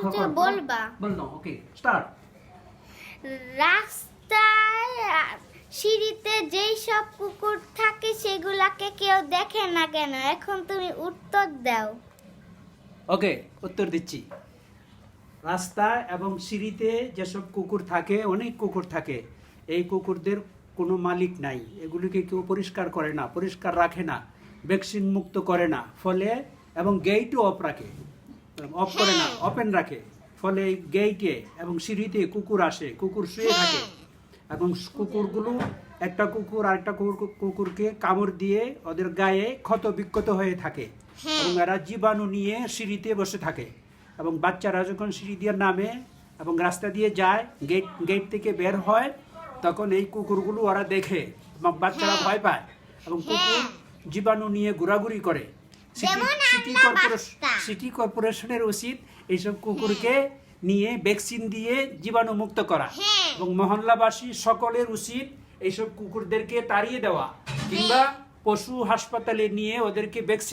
হচ্ছে বলবা। বল নাও, okay start. রাস্তায় সিঁড়িতে যেই সব কুকুর থাকে সেগুলাকে কেউ দেখে না কেন? এখন তুমি উত্তর দাও। ওকে, উত্তর দিচ্ছি। রাস্তায় এবং সিঁড়িতে যেসব কুকুর থাকে, অনেক কুকুর থাকে, এই কুকুরদের কোনো মালিক নাই, এগুলিকে কেউ পরিষ্কার করে না, পরিষ্কার রাখে না, ভ্যাকসিন মুক্ত করে না, ফলে এবং গেটও অফ রাখে, অফ করে না, ওপেন রাখে, ফলে গেটে এবং সিঁড়িতে কুকুর আসে, কুকুর শুয়ে থাকে এবং কুকুরগুলো একটা কুকুর আরেকটা কুকুরকে কামড় দিয়ে ওদের গায়ে ক্ষত বিক্ষত হয়ে থাকে এবং এরা জীবাণু নিয়ে সিঁড়িতে বসে থাকে এবং বাচ্চারা যখন সিঁড়ি দিয়ে নামে এবং রাস্তা দিয়ে যায়, গেট থেকে বের হয়, তখন এই কুকুরগুলো ওরা দেখে এবং বাচ্চারা ভয় পায় এবং কুকুর জীবাণু নিয়ে ঘোরাঘুরি করে। সিটি কর্পোরেশনের উচিত এইসব কুকুরকে নিয়ে ভ্যাকসিন দিয়ে জীবাণু মুক্ত করা এবং মহল্লাবাসী সকলের উচিত এইসব কুকুরদেরকে তাড়িয়ে দেওয়া কিংবা পশু হাসপাতালে নিয়ে ওদেরকে ভ্যাকসিন